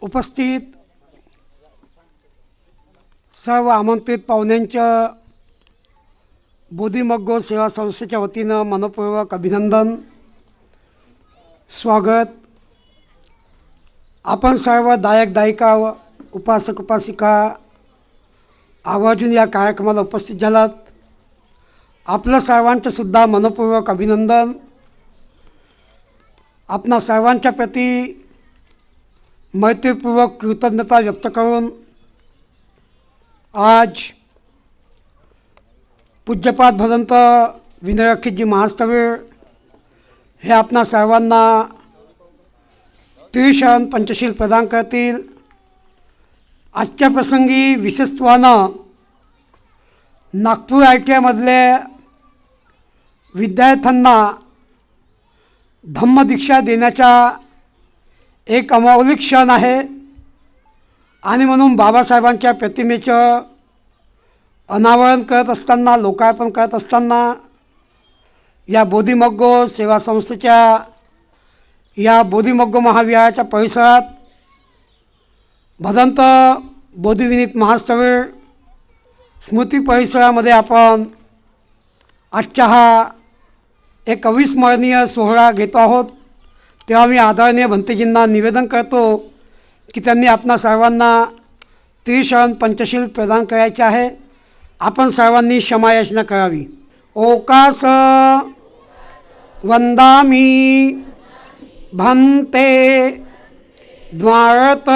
उपस्थित सर्व आमंत्रित पाहुण्यांच्या बोधिमग्गो सेवा संस्थेच्या वतीनं मनपूर्वक अभिनंदन, स्वागत. आपण सर्व दायक दायिका, उपासक उपासिका आवर्जून या कार्यक्रमाला उपस्थित झालात. आपलं सर्वांचं सुद्धा मनपूर्वक अभिनंदन. आपणा सर्वांच्या प्रती मैत्रीपूर्वक कृतज्ञता व्यक्त करून आज पूज्यपाद भदंत विनय अखितजी महास्थवीर हे आपणा सर्वांना त्रिशरण पंचशील प्रदान करतील. आजच्या प्रसंगी विशेषत्वानं नागपूर ITI मधले विद्यार्थ्यांना धम्मदीक्षा देण्याचा एक अमौलिक क्षण आहे आणि म्हणून बाबासाहेबांच्या प्रतिमेचं अनावरण करत असताना, लोकार्पण करत असताना या बोधिमग्गो सेवा संस्थेच्या या बोधिमग्गो महाविहाराच्या परिसरात भदंत बोधिविनीत महास्थवीर स्मृती परिसरामध्ये आपण आजचा हा एक अविस्मरणीय सोहळा घेतो आहोत. तेव्हा मी आदरणीय भंतेजींना निवेदन करतो की त्यांनी आपणा सर्वांना त्रिशरण पंचशील प्रदान करायचे आहे. आपण सर्वांनी क्षमायाचना करावी. ओकास वंदामी भंते द्वारत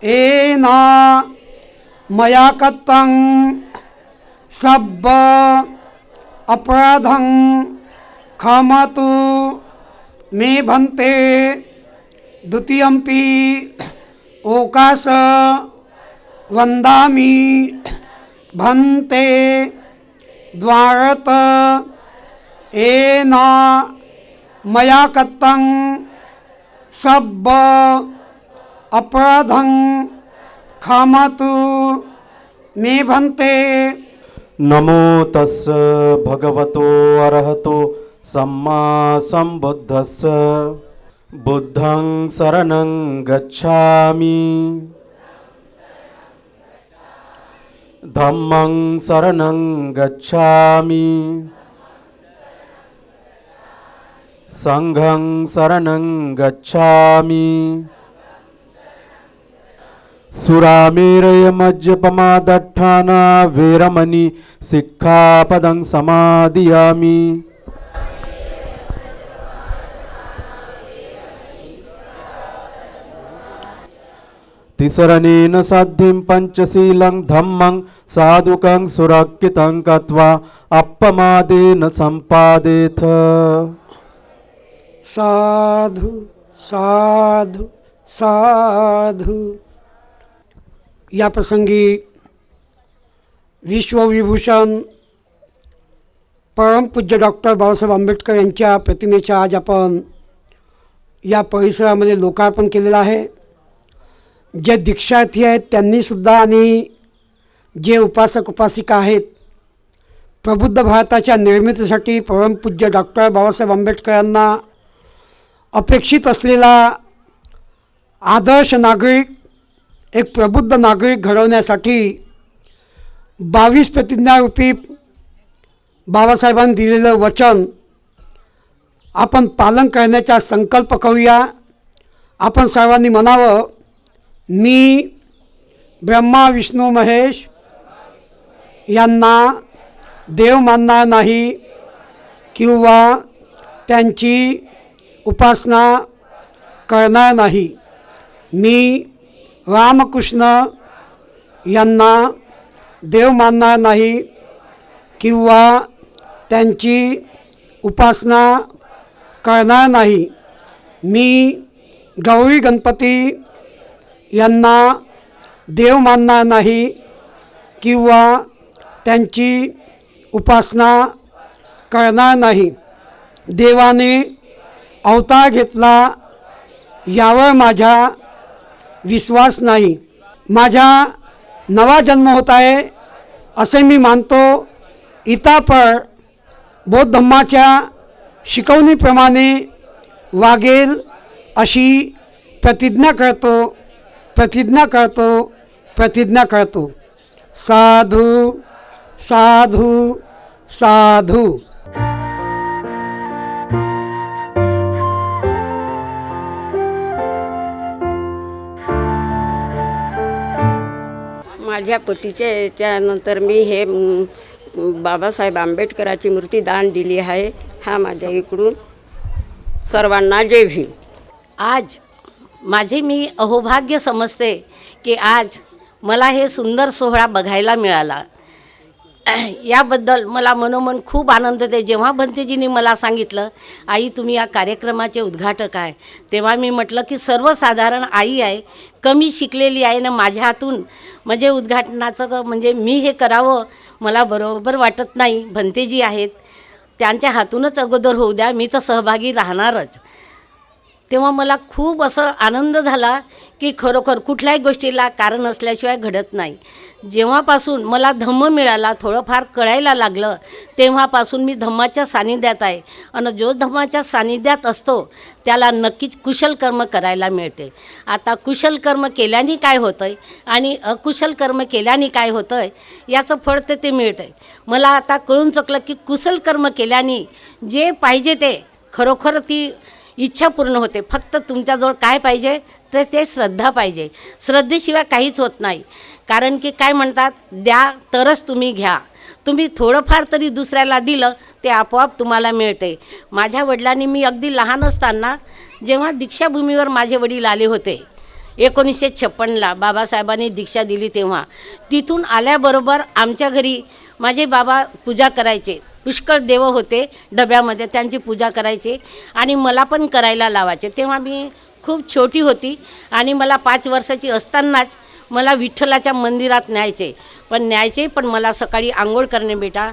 एना मया कत्तं सब्ब अपराधं क्षमतु मे भंते. द्वितीयंपि ओकास वंदामि भंते द्वारत एना मया कत्तं सब्ब अपराधं क्षमतु मे भंते. नमो तस् भगवतो अरहतो सम्मा संबुद्धस्स. बुद्धं शरणं गच्छामि, धम्मं शरणं गच्छामि, संघं शरणं गच्छामि. सुरामेरय मज्जपमादट्ठाना वेरमणि सिक्खापदं समादियामि. तिसरनेन साध्यं पंचशीलं धम्मं साधुकं सुरक्षितं कृत्वा अपमादेन संपादेथ. साधु साधु साधु. या प्रसंगी विश्वविभूषण परमपूज्य डॉक्टर बाबासाहेब आंबेडकर यांच्या प्रतिमेचं आज आपण या परिसरामध्ये लोकार्पण केलेलं आहे. जे दीक्षार्थी आहेत त्यांनीसुद्धा आणि जे उपासक उपासिका आहेत, प्रबुद्ध भारताच्या निर्मितीसाठी परमपूज्य डॉक्टर बाबासाहेब आंबेडकर यांना अपेक्षित असलेला आदर्श नागरिक, एक प्रबुद्ध नागरिक घडवण्यासाठी 22 प्रतिज्ञारूपी बाबासाहेबांनी दिलेलं वचन आपण पालन करण्याचा संकल्प करूया. आपण सर्वांनी म्हणावं, मी ब्रह्मा विष्णू महेश यांना देव मानणार नाही किंवा त्यांची उपासना करणार नाही. मी रामकृष्ण यांना देव मानणार नाही किंवा त्यांची उपासना करणार नाही. मी गौरी गणपती यांना देव मानणार नाही किंवा त्यांची उपासना करणार नाही. देवाने अवतार घेतला यावर माझा विश्वास नाही. माझा नवा जन्म होत आहे असे मी मानतो. इतापर बौद्ध धम्माच्या शिकवणीप्रमाणे वागेल अशी प्रतिज्ञा करतो. साधू साधू साधू. माझ्या पतीच्या याच्यानंतर मी हे बाबासाहेब आंबेडकराची मूर्ती दान दिली आहे. हा माझ्या इकडून सर्वांना जय भीम. आज माझे मी अहोभाग्य समजते की आज मला हे सुंदर सोहळा बघायला मिळाला. याबद्दल मला मनोमन खूप आनंद होते. जेव्हा भंतेजींनी मला सांगितलं आई तुम्ही या कार्यक्रमाचे उद्घाटक आहे, तेव्हा मी म्हटलं की सर्वसाधारण आई आहे, कमी शिकलेली आहे ना, माझ्या हातून म्हणजे उद्घाटनाचं म्हणजे मी हे करावं मला बरोबर वाटत नाही. भंतेजी आहेत त्यांच्या हातूनच अगोदर होऊ द्या, मी तर सहभागी राहणारच. तेव्हा मला खूप असं आनंद झाला की खरोखर कुठल्याही गोष्टीला कारण असल्याशिवाय घडत नाही. जेव्हापासून मला धम्म मिळाला, थोडंफार कळायला लागलं, तेव्हापासून मी धम्माच्या सानिध्यात आहे. आणि जो धम्माच्या सानिध्यात असतो त्याला नक्कीच कुशल कर्म करायला मिळते. आता कुशल कर्म केल्याने काय होतं आहे आणि अकुशल कर्म केल्याने काय होतं आहे याचं फळ ते मिळतं आहे. मला आता कळून चुकलं की कुशल कर्म केल्याने जे पाहिजे ते खरोखर ती इच्छा पूर्ण होते. फक्त तुमच्याजवळ काय पाहिजे तर ते श्रद्धा पाहिजे. श्रद्धेशिवाय काहीच होत नाही. कारण की काय म्हणतात, द्या तरच तुम्ही घ्या. तुम्ही थोडंफार तरी दुसऱ्याला दिलं ते आपोआप तुम्हाला मिळते. माझ्या वडिलांनी मी अगदी लहान असताना जेव्हा दीक्षाभूमीवर माझे वडील आले होते 1956ला बाबासाहेबांनी दीक्षा दिली, तेव्हा तिथून आल्याबरोबर आमच्या घरी माझे बाबा पूजा करायचे. पुष्कळ देव होते डब्यामध्ये, त्यांची पूजा करायचे आणि मला पण करायला लावायचे. तेव्हा मी खूप छोटी होती आणि मला 5 वर्षाची असतानाच मला विठ्ठलाच्या मंदिरात न्यायचे. पण मला सकाळी आंघोळ करणे बेटा,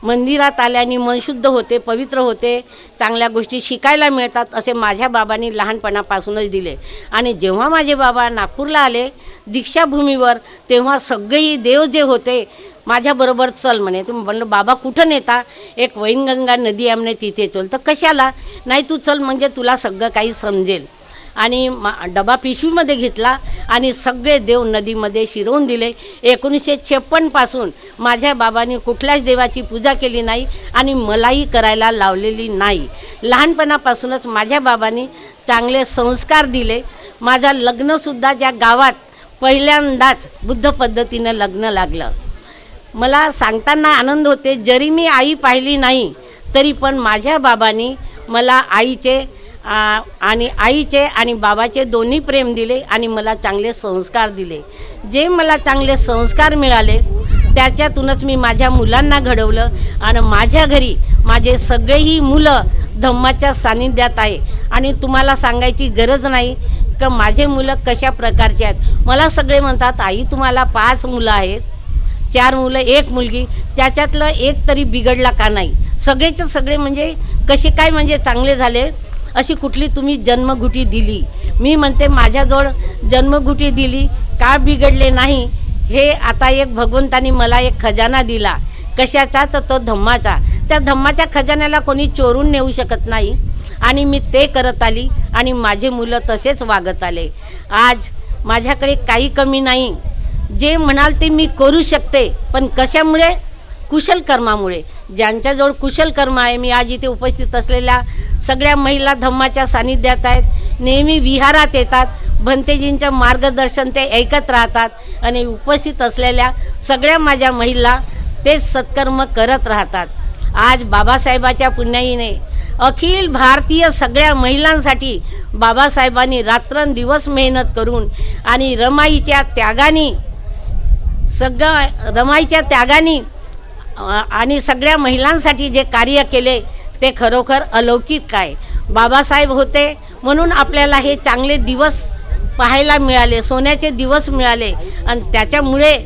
मंदिरात आल्याने मन शुद्ध होते, पवित्र होते, चांगल्या गोष्टी शिकायला मिळतात असे माझ्या बाबांनी लहानपणापासूनच दिले. आणि जेव्हा माझे बाबा नागपूरला आले दीक्षाभूमीवर, तेव्हा सगळेही देव जे होते माझ्याबरोबर चल म्हणे. तुम्ही म्हणलं बाबा कुठं नेता? एक वैनगंगा नदी आहे म्हणे, तिथे चल. तर कशाला? नाही तू चल म्हणजे तुला सगळं काही समजेल. आणि डबा पिशवीमध्ये घेतला आणि सगळे देव नदीमध्ये शिरवून दिले. 1956पासून माझ्या बाबांनी कुठल्याच देवाची पूजा केली नाही आणि मलाही करायला लावलेली नाही. लहानपणापासूनच माझ्या बाबांनी चांगले संस्कार दिले. माझं लग्नसुद्धा ज्या गावात पहिल्यांदाच बुद्ध पद्धतीनं लग्न लागलं. मला सांगताना आनंद होते, जरी मी आई पाहिली नाही तरी पण माझ्या बाबांनी मला आईचे आणि बाबाचे दोन्ही प्रेम दिले आणि मला चांगले संस्कार दिले. जे मला चांगले संस्कार मिळाले त्याच्यातूनच मी माझ्या मुलांना घडवलं आणि माझ्या घरी माझे सगळेही मुलं धम्माच्या सानिध्यात आहे. आणि तुम्हाला सांगायची गरज नाही की माझे मुलं कशा प्रकारचे आहेत. मला सगळे म्हणतात आई तुम्हाला 5 मुलं आहेत, 4 मुलं 1 मुलगी, त्याच्यातलं एक तरी बिघडला का नाही? सगळेचे सगळे म्हणजे कसे काय म्हणजे चांगले झाले? अशी कुठली तुम्ही जन्मघुटी दिली? मी म्हणते माझ्याजवळ जन्मघुटी दिली का बिघडले नाही? हे आता एक भगवंतानी मला एक खजाना दिला. कशाचा? तर तो धम्माचा. त्या धम्माच्या खजान्याला कोणी चोरून नेऊ शकत नाही आणि मी ते करत आली आणि माझे मुलं तसेच वागत आले. आज माझ्याकडे काही कमी नाही. जे म्हणाल ते मी करू शकते, पण कशामुळे? कुशल कर्मामुळे. ज्यांच्याजवळ कुशल कर्म आहे, मी आज इथे उपस्थित असलेल्या सगळ्या महिला धम्माच्या सानिध्यात आहेत, नेहमी विहारात येतात, भंतेजींचं मार्गदर्शन ते ऐकत राहतात आणि उपस्थित असलेल्या सगळ्या माझ्या महिला तेच सत्कर्म करत राहतात. आज बाबासाहेबाच्या पुण्याईने अखिल भारतीय सगळ्या महिलांसाठी बाबासाहेबांनी रात्रंदिवस मेहनत करून आणि रमाईच्या त्यागाने आणि सगळ्या महिलांसाठी जे कार्य केले ते खरोखर अलौकिक आहे. बाबासाहेब होते म्हणून आपल्याला हे चांगले दिवस पाहायला मिळाले, सोन्याचे दिवस मिळाले आणि त्याच्यामुळे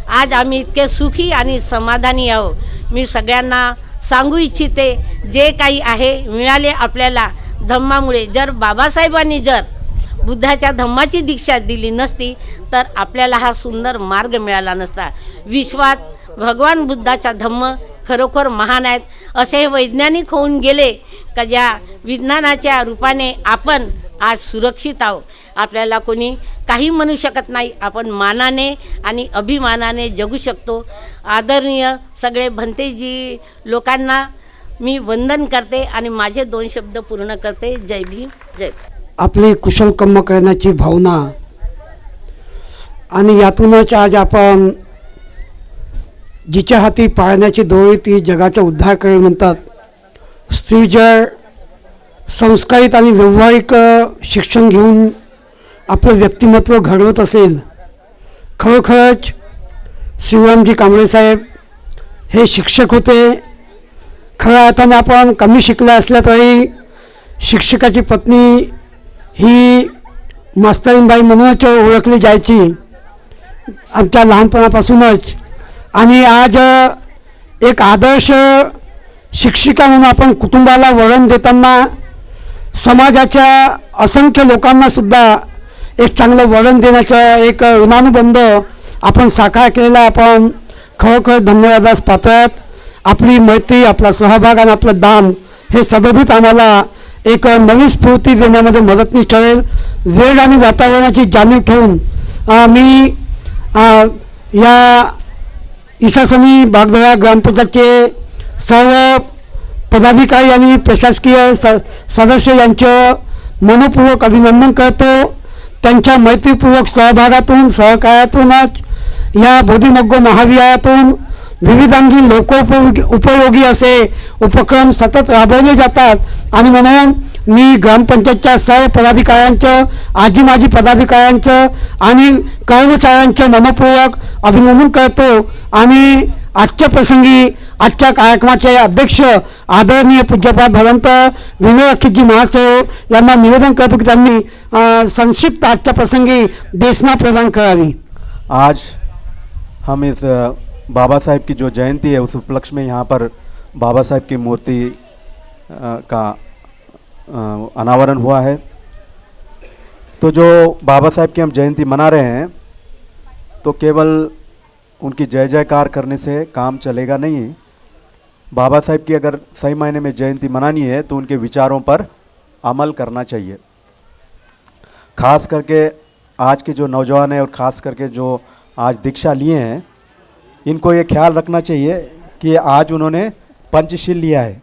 आज आम्ही इतके सुखी आणि समाधानी आहोत. मी सगळ्यांना सांगू इच्छिते, जे काही आहे मिळाले आपल्याला धम्मामुळे. जर बाबासाहेबांनी जर बुद्धाच्या धम्माची दीक्षा दिली नसती तर आपल्याला हा सुंदर मार्ग मिळाला नसता. विश्वात भगवान बुद्धाचा धम्म खरोखर महान आहेत. असे हे वैज्ञानिक होऊन गेले का ज्या विज्ञानाच्या रूपाने आपण आज सुरक्षित आहो. आपल्याला कोणी काही म्हणू शकत नाही. आपण मानाने आणि अभिमानाने जगू शकतो. आदरणीय सगळे भंतेजी लोकांना मी वंदन करते आणि माझे 2 शब्द पूर्ण करते. जय भीम, जय. आपली कुशल कर्म करण्याची भावना आणि यातूनच आज आपण जिच्या हाती पाळण्याची दोरी ती जगाचा उद्धार करेल म्हणतात. स्त्री जर संस्कारित आणि व्यावहारिक शिक्षण घेऊन आपलं व्यक्तिमत्व घडवत असेल, खरोखरच शिवरामजी कांबळे साहेब हे शिक्षक होते. खऱ्या अर्थाने आपण कमी शिकले असल्या तरी शिक्षकाची पत्नी ही मास्तरीणबाई म्हणूनच ओळखली जायची आमच्या लहानपणापासूनच. आणि आज एक आदर्श शिक्षिका म्हणून आपण कुटुंबाला वळण देताना समाजाच्या असंख्य लोकांनासुद्धा एक चांगलं वळण देण्याचा एक ऋणानुबंध आपण साकार केलेला आपण खरोखर धन्यवादास पात्र आहात. आपली मैत्री, आपला सहभाग आणि आपलं दान हे सदोदित आम्हाला एक नवी स्फूर्ती देण्यामध्ये मदतनीस ठरेल. वेळ आणि वातावरणाची जाणीव ठेवून मी या इसासनी बागदरा ग्रामपंचायतचे सर्व पदाधिकारी आणि प्रशासकीय सदस्य यांचं मनपूर्वक अभिनंदन करतो. त्यांच्या मैत्रीपूर्वक सहभागातून सहकार्यातूनच या बोधिमग्गो महाविहारातून विविधांगी उपयोगी असे उपक्रम सतत राबवले जातात. आणि म्हणून मी ग्रामपंचायतच्या सर्व पदाधिकाऱ्यांचं, आजी माजी पदाधिकाऱ्यांचं आणि कर्मचाऱ्यांचं मनपूर्वक अभिनंदन करतो. आणि आजच्या प्रसंगी आजच्या कार्यक्रमाचे अध्यक्ष आदरणीय पूज्यपाद भगवंत विनोद अखिजी महासव यांना निवेदन करतो की त्यांनी संक्षिप्त आजच्या प्रसंगी देशना प्रदान करावी. आज हम इस बाबा साहेब की जो जयंती है उस उपलक्ष्य में यहाँ पर बाबा साहेब की मूर्ति का अनावरण हुआ है. तो जो बाबा साहेब की हम जयंती मना रहे हैं तो केवल उनकी जय जयकार करने से काम चलेगा नहीं. बाबा साहेब की अगर सही मायने में जयंती मनानी है तो उनके विचारों पर अमल करना चाहिए. खास करके आज के जो नौजवान हैं और ख़ास करके जो आज दीक्षा लिए हैं, इनको ये ख्याल रखना चाहिए कि आज उन्होंने पंचशील लिया है.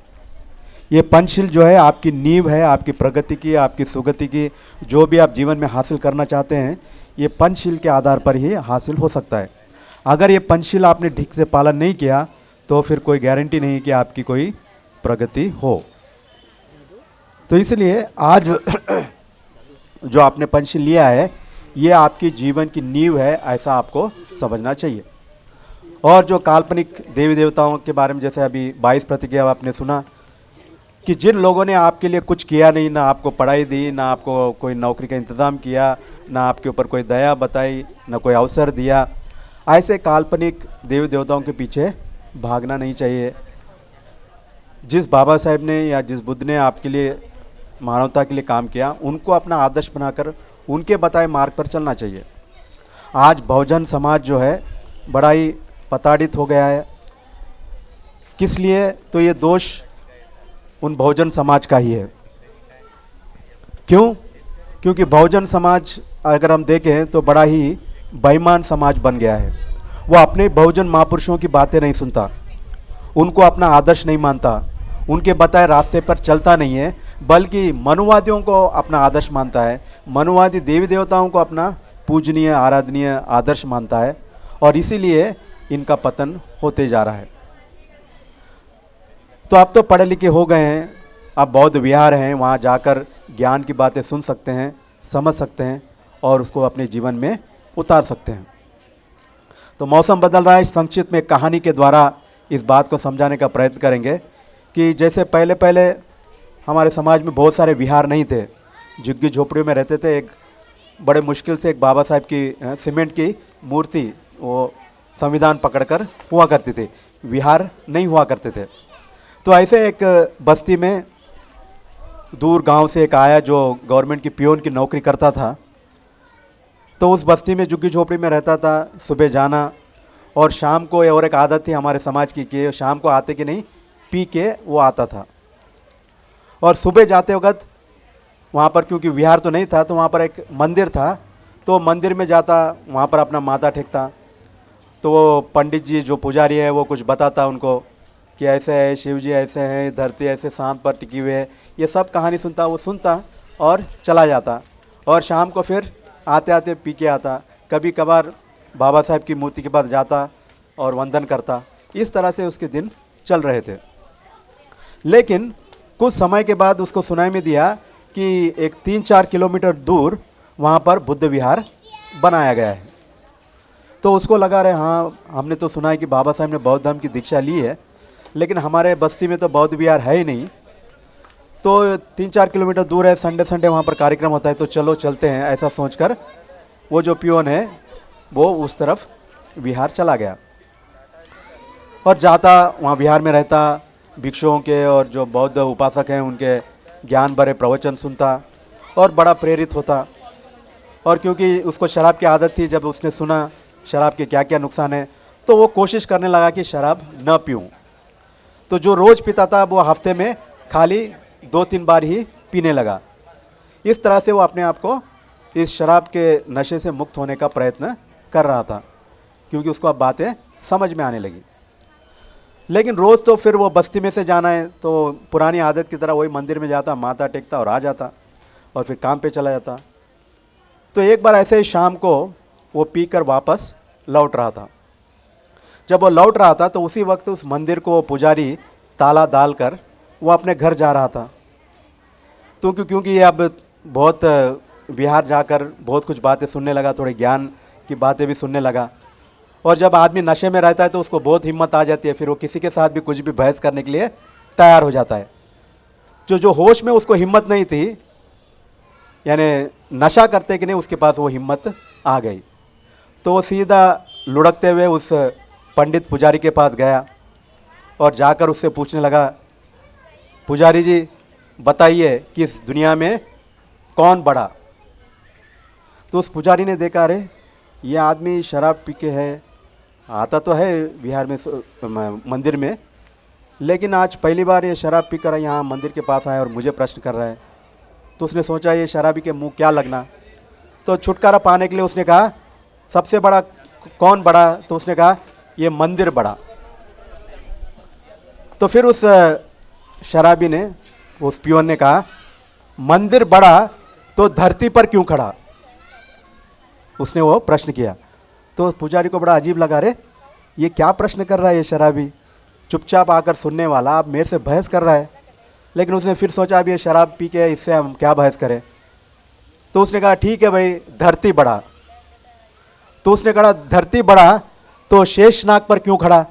ये पंचशील जो है आपकी नींव है, आपकी प्रगति की, आपकी सुगति की, जो भी आप जीवन में हासिल करना चाहते हैं ये पंचशील के आधार पर ही हासिल हो सकता है. अगर ये पंचशील आपने ठीक से पालन नहीं किया तो फिर कोई गारंटी नहीं कि आपकी कोई प्रगति हो. तो इसलिए आज जो आपने पंचशील लिया है ये आपकी जीवन की नींव है, ऐसा आपको समझना चाहिए. और जो काल्पनिक देवी देवताओं के बारे में जैसे अभी 22 प्रतिज्ञा आपने सुना कि जिन लोगों ने आपके लिए कुछ किया नहीं, ना आपको पढ़ाई दी, ना आपको कोई नौकरी का इंतज़ाम किया, ना आपके ऊपर कोई दया बताई, ना कोई अवसर दिया, ऐसे काल्पनिक देवी देवताओं के पीछे भागना नहीं चाहिए. जिस बाबा साहेब ने या जिस बुद्ध ने आपके लिए, मानवता के लिए काम किया, उनको अपना आदर्श बनाकर उनके बताए मार्ग पर चलना चाहिए. आज बहुजन समाज जो है बड़ा ही प्रताड़ित हो गया है. किस लिए? तो ये दोष उन बहुजन समाज का ही है. क्यों? क्योंकि बहुजन समाज अगर हम देखें तो बड़ा ही बेईमान समाज बन गया है. वो अपने बहुजन महापुरुषों की बातें नहीं सुनता, उनको अपना आदर्श नहीं मानता, उनके बताए रास्ते पर चलता नहीं है, बल्कि मनुवादियों को अपना आदर्श मानता है. मनुवादी देवी देवताओं को अपना पूजनीय, आराधनीय आदर्श मानता है और इसीलिए इनका पतन होते जा रहा है. तो आप तो पढ़े लिखे हो गए हैं, आप बौद्ध विहार हैं, वहाँ जाकर ज्ञान की बातें सुन सकते हैं, समझ सकते हैं और उसको अपने जीवन में उतार सकते हैं. तो मौसम बदल रहा है, इस संक्षिप्त में कहानी के द्वारा इस बात को समझाने का प्रयत्न करेंगे कि जैसे पहले पहले हमारे समाज में बहुत सारे विहार नहीं थे, झुग्गी झोपड़ियों में रहते थे. एक बड़े मुश्किल से एक बाबा साहेब की सीमेंट की मूर्ति वो संविधान पकड़कर हुआ करती थी, विहार नहीं हुआ करते थे. तो ऐसे एक बस्ती में दूर गांव से एक आया जो गवर्नमेंट की पियोन की नौकरी करता था. तो उस बस्ती में झुग्गी झोपड़ी में रहता था, सुबह जाना और शाम को, और एक आदत थी हमारे समाज की कि शाम को आते कि नहीं पी के वो आता था. और सुबह जाते वक्त वहाँ पर क्योंकि विहार तो नहीं था तो वहाँ पर एक मंदिर था, तो मंदिर में जाता, वहाँ पर अपना माथा टेकता। तो वो पंडित जी जो पुजारी है वो कुछ बताता उनको कि ऐसे है, शिव जी ऐसे हैं, धरती ऐसे सांप पर टिकी हुई है, ये सब कहानी सुनता, वो सुनता और चला जाता। और शाम को फिर आते आते पी के आता। कभी कभार बाबा साहब की मूर्ति के पास जाता और वंदन करता। इस तरह से उसके दिन चल रहे थे। लेकिन कुछ समय के बाद उसको सुनाई में दिया कि एक 3-4 किलोमीटर दूर वहाँ पर बुद्ध विहार बनाया गया है। तो उसको लगा रहे, हाँ हमने तो सुना है कि बाबा साहब ने बौद्ध धर्म की दीक्षा ली है, लेकिन हमारे बस्ती में तो बौद्ध विहार है ही नहीं। तो 3-4 किलोमीटर दूर है, संडे संडे वहाँ पर कार्यक्रम होता है, तो चलो चलते हैं। ऐसा सोचकर वो जो पियोन है वो उस तरफ विहार चला गया और जाता, वहाँ विहार में रहता, भिक्षुओं के और जो बौद्ध उपासक हैं उनके ज्ञान भरे प्रवचन सुनता और बड़ा प्रेरित होता। और क्योंकि उसको शराब की आदत थी, जब उसने सुना शराब के क्या क्या नुकसान है तो वो कोशिश करने लगा कि शराब न पीऊँ। तो जो रोज़ पीता था वो हफ्ते में खाली 2-3 बार ही पीने लगा। इस तरह से वो अपने आप को इस शराब के नशे से मुक्त होने का प्रयत्न कर रहा था, क्योंकि उसको अब बातें समझ में आने लगी। लेकिन रोज़ तो फिर वो बस्ती में से जाना है, तो पुरानी आदत की तरह वही मंदिर में जाता, माथा टेकता और आ जाता और फिर काम पे चला जाता। तो एक बार ऐसे ही शाम को वो पीकर वापस लौट रहा था। जब वो लौट रहा था तो उसी वक्त उस मंदिर को पुजारी ताला डालकर वो अपने घर जा रहा था। तो क्योंकि ये अब बहुत बिहार जाकर बहुत कुछ बातें सुनने लगा, थोड़े ज्ञान की बातें भी सुनने लगा। और जब आदमी नशे में रहता है तो उसको बहुत हिम्मत आ जाती है, फिर वो किसी के साथ भी कुछ भी बहस करने के लिए तैयार हो जाता है। जो होश में उसको हिम्मत नहीं थी, यानी नशा करते कि नहीं, उसके पास वो हिम्मत आ गई। तो वो सीधा लुढ़कते हुए उस पंडित पुजारी के पास गया और जाकर उससे पूछने लगा, पुजारी जी बताइए कि इस दुनिया में कौन बड़ा। तो उस पुजारी ने देखा, अरे ये आदमी शराब पी के है, आता तो है बिहार में मंदिर में, लेकिन आज पहली बार ये शराब पी कर यहाँ मंदिर के पास आया और मुझे प्रश्न कर रहा है। तो उसने सोचा ये शराबी के मुंह क्या लगना। तो छुटकारा पाने के लिए उसने कहा, सबसे बड़ा कौन बड़ा। तो उसने कहा ये मंदिर बड़ा। तो फिर उस शराबी ने, उस पियोन ने कहा, मंदिर बड़ा तो धरती पर क्यों खड़ा। उसने वो प्रश्न किया। तो पुजारी को बड़ा अजीब लगा, रे ये क्या प्रश्न कर रहा है ये शराबी, चुपचाप आकर सुनने वाला अब मेरे से बहस कर रहा है। लेकिन उसने फिर सोचा अब ये शराब पी के इससे हम क्या बहस करें। तो उसने कहा ठीक है भाई, धरती बड़ा। तो उसने कहा धरती बड़ा तो शेषनाग पर क्यों खड़ा।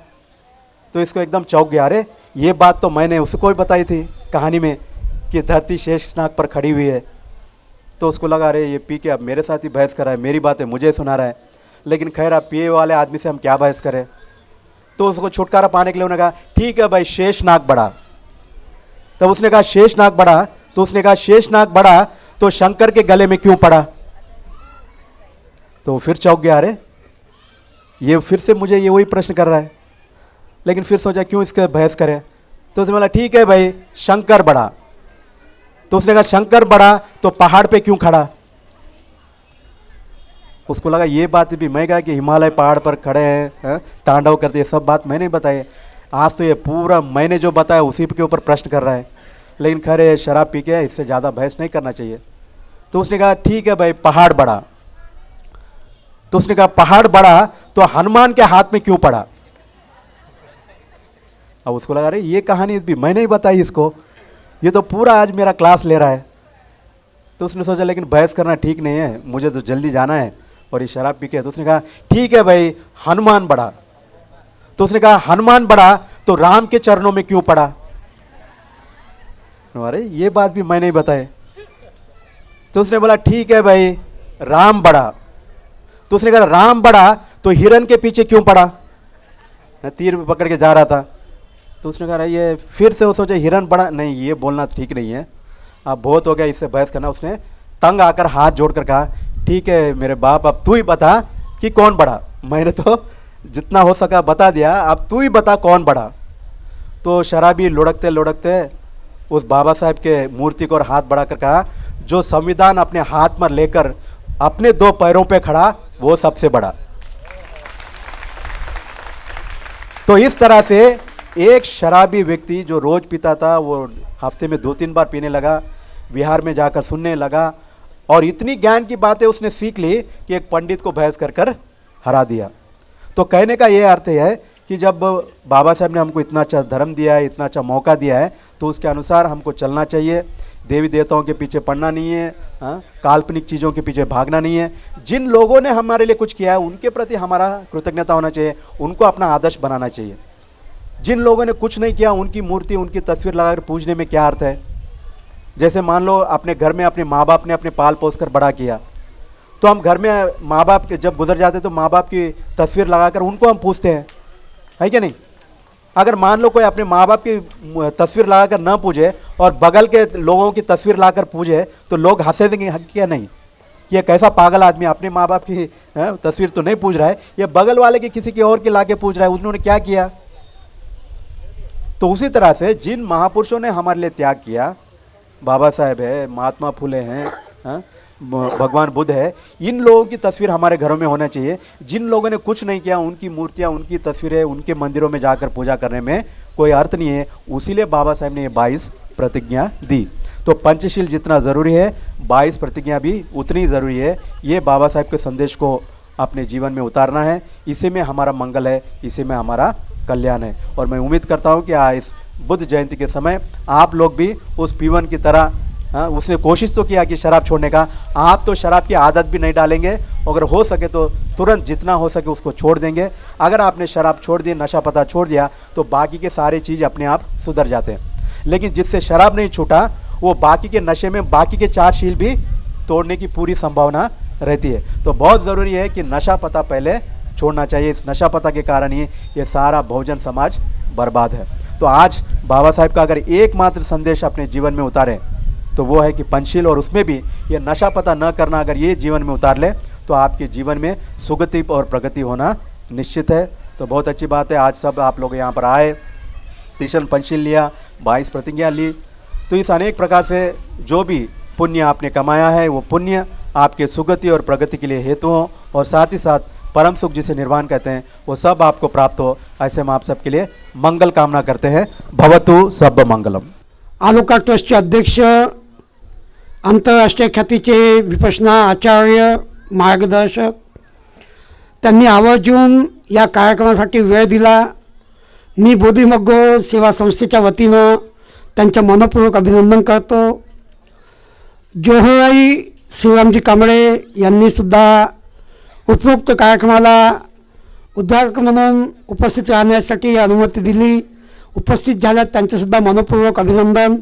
तो इसको एकदम चौंक गया, अरे ये बात तो मैंने उसको भी बताई थी कहानी में कि धरती शेषनाग पर खड़ी हुई है। तो उसको लगा, अरे ये पी के अब मेरे साथ ही बहस कर रहा है, मेरी बातें मुझे सुना रहा है। लेकिन खैर अब पिए वाले आदमी से हम क्या बहस करें। तो उसको छुटकारा पाने के लिए उन्होंने कहा ठीक है भाई, शेषनाग बड़ा। तब उसने कहा शेषनाग बड़ा। तो उसने कहा शेषनाग बड़ा तो शंकर के गले में क्यों पड़ा। तो फिर चौंक गया, अरे ये फिर से मुझे ये वही प्रश्न कर रहा है। लेकिन फिर सोचा क्यों इसके बहस करें। तो उसने बोला ठीक है भाई, शंकर बड़ा। तो उसने कहा शंकर बड़ा तो पहाड़ पे क्यों खड़ा। उसको लगा ये बात भी मैं कहा कि हिमालय पहाड़ पर खड़े हैं, तांडव करते, ये सब बात मैंने बताई। आज तो ये पूरा मैंने जो बताया उसी के ऊपर प्रश्न कर रहा है। लेकिन खैर शराब पी के इससे ज़्यादा बहस नहीं करना चाहिए। तो उसने कहा ठीक है भाई, पहाड़ बड़ा। तो उसने कहा पहाड़ बड़ा तो हनुमान के हाथ में क्यों पड़ा। अब उसको लगा, अरे ये कहानी भी मैंने ही बताई इसको, ये तो पूरा आज मेरा क्लास ले रहा है। तो उसने सोचा लेकिन बहस करना ठीक नहीं है, मुझे तो जल्दी जाना है और ये शराब पी के। तो उसने कहा ठीक है भाई, हनुमान बड़ा। तो उसने कहा हनुमान बड़ा तो राम के चरणों में क्यों पड़ा। अरे ये बात भी मैंने ही बताई। तो उसने बोला ठीक है भाई, राम बड़ा। तो उसने कहा राम बड़ा तो हिरण के पीछे क्यों पड़ा, तीर पकड़ के जा रहा था। तो उसने कहा ये फिर से वो सोचा हिरण बड़ा, नहीं ये बोलना ठीक नहीं है, अब बहुत हो गया इससे बहस करना। उसने तंग आकर हाथ जोड़कर कहा ठीक है मेरे बाप, अब तू ही बता कि कौन बड़ा, मैंने तो जितना हो सका बता दिया, अब तू ही बता कौन बड़ा। तो शराबी लुढ़कते लुढ़कते उस बाबा साहब के मूर्ति को और हाथ बढ़ाकर कहा जो संविधान अपने हाथ में लेकर अपने दो पैरों पे खड़ा, वो सबसे बड़ा। तो इस तरह से एक शराबी व्यक्ति जो रोज पीता था, वो हफ्ते में 2-3 बार पीने लगा, बिहार में जाकर सुनने लगा, और इतनी ज्ञान की बातें उसने सीख ली कि एक पंडित को बहस कर कर हरा दिया। तो कहने का ये अर्थ है कि जब बाबा साहब ने हमको इतना अच्छा धर्म दिया है, इतना अच्छा मौका दिया है, तो उसके अनुसार हमको चलना चाहिए। देवी देवताओं के पीछे पड़ना नहीं है, काल्पनिक चीज़ों के पीछे भागना नहीं है। जिन लोगों ने हमारे लिए कुछ किया है उनके प्रति हमारा कृतज्ञता होना चाहिए, उनको अपना आदर्श बनाना चाहिए। जिन लोगों ने कुछ नहीं किया उनकी मूर्ति, उनकी तस्वीर लगाकर पूजने में क्या अर्थ है? जैसे मान लो अपने घर में अपने माँ बाप ने अपने पाल पोस कर बड़ा किया, तो हम घर में माँ बाप के जब गुजर जाते तो माँ बाप की तस्वीर लगाकर उनको हम पूछते हैं, है कि नहीं? अगर मान लो कोई अपने माँ बाप की तस्वीर लगाकर न पूजे और बगल के लोगों की तस्वीर लाकर पूजे, तो लोग हंसे देंगे क्या नहीं, ये कैसा पागल आदमी, अपने माँ बाप की तस्वीर तो नहीं पूज रहा है, ये बगल वाले की किसी की और की लाके पूज रहा है, उन्होंने क्या किया? तो उसी तरह से जिन महापुरुषों ने हमारे लिए त्याग किया, बाबा साहेब है, महात्मा फुले हैं, भगवान बुद्ध है, इन लोगों की तस्वीर हमारे घरों में होना चाहिए। जिन लोगों ने कुछ नहीं किया उनकी मूर्तियाँ, उनकी तस्वीरें उनके मंदिरों में जाकर पूजा करने में कोई अर्थ नहीं है। उसीलिए बाबा साहेब ने ये 22 प्रतिज्ञा दी। तो पंचशील जितना ज़रूरी है, 22 प्रतिज्ञा भी उतनी ज़रूरी है। ये बाबा साहेब के संदेश को अपने जीवन में उतारना है, इसी में हमारा मंगल है, इसी में हमारा कल्याण है। और मैं उम्मीद करता हूँ कि इस बुद्ध जयंती के समय आप लोग भी उस पीवन की तरह, उसने कोशिश तो किया कि शराब छोड़ने का, आप तो शराब की आदत भी नहीं डालेंगे, अगर हो सके तो तुरंत जितना हो सके उसको छोड़ देंगे। अगर आपने शराब छोड़ दी, नशा पता छोड़ दिया, तो बाकी के सारे चीज़ अपने आप सुधर जाते हैं। लेकिन जिससे शराब नहीं छूटा, वो बाकी के नशे में बाकी के 4 शील भी तोड़ने की पूरी संभावना रहती है। तो बहुत ज़रूरी है कि नशा पता पहले छोड़ना चाहिए। इस नशा पता के कारण ही ये सारा बहुजन समाज बर्बाद है। तो आज बाबा साहेब का अगर एकमात्र संदेश अपने जीवन में उतारें तो वो है कि पंचशील, और उसमें भी ये नशा पता न करना, अगर ये जीवन में उतार ले तो आपके जीवन में सुगति और प्रगति होना निश्चित है। तो बहुत अच्छी बात है, आज सब आप लोग यहाँ पर आए, तीक्ष्ण पंचशील लिया, 22 प्रतिज्ञा ली। तो इस अनेक प्रकार से जो भी पुण्य आपने कमाया है, वो पुण्य आपके सुगति और प्रगति के लिए हेतु हो, और साथ ही साथ परम सुख जिसे निर्वाण कहते हैं, वो सब आपको प्राप्त हो। ऐसे हम आप सबके लिए मंगल कामना करते हैं। भवतु सब मंगलम। आलोका ट्रस्टचे अध्यक्ष, आंतरराष्ट्रीय ख्यातीचे विपश्यना आचार्य, मार्गदर्शक, त्यांनी आवर्जून या कार्यक्रमासाठी वेळ दिला। मी बोधिमग्गो सेवा संस्थेच्या वतीनं त्यांचं मनपूर्वक अभिनंदन करतो। जोहोराई श्रीरामजी कांबळे यांनीसुद्धा उपरोक्त कार्यक्रमाला उद्घाटक म्हणून उपस्थित राहण्यासाठी अनुमती दिली। उपस्थित झाल्यात त्यांचंसुद्धा मनपूर्वक अभिनंदन।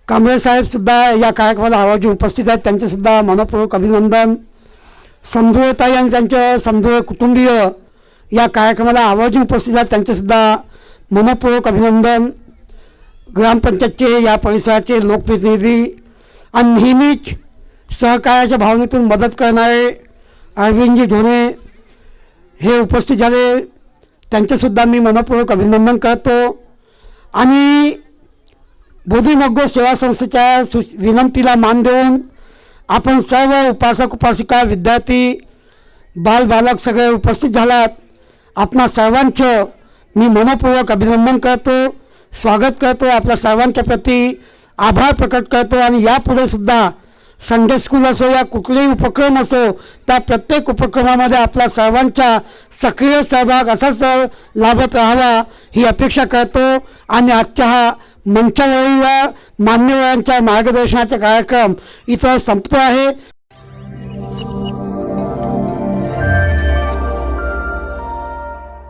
कांबळे साहेबसुद्धा या कार्यक्रमाला आवर्जून उपस्थित आहेत, त्यांचंसुद्धा मनपूर्वक अभिनंदन। समधुळताई आणि त्यांच्या समधुळ कुटुंबीय या कार्यक्रमाला आवर्जून उपस्थित आहेत, त्यांचंसुद्धा मनपूर्वक अभिनंदन। ग्रामपंचायतचे या परिसराचे लोकप्रतिनिधी आणि नेहमीच सहकार्याच्या भावनेतून मदत करणारे अरविंदजी ढोणे हे उपस्थित झाले, त्यांचंसुद्धा मी मनपूर्वक अभिनंदन करतो। आणि बोधिमग्गो सेवा संस्थेच्या विनंतीला मान देऊन आपण सर्व उपासक उपासिका, विद्यार्थी, बालबालक सगळे उपस्थित झालात। आपणा सर्वांचं मी मनपूर्वक अभिनंदन करतो, स्वागत करतो, आपल्या सर्वांच्या प्रती आभार प्रकट करतो। आणि यापुढे सुद्धा संडे स्कूल असो या कुठलेही उपक्रम असो, त्या प्रत्येक उपक्रमामध्ये आपला सर्वांचा सक्रिय सहभाग असाच लाभत राहावा ही अपेक्षा करतो। आणि आजच्या हा मंचावरील मान्यवरांच्या मार्गदर्शनाचा कार्यक्रम इथं संपतो आहे।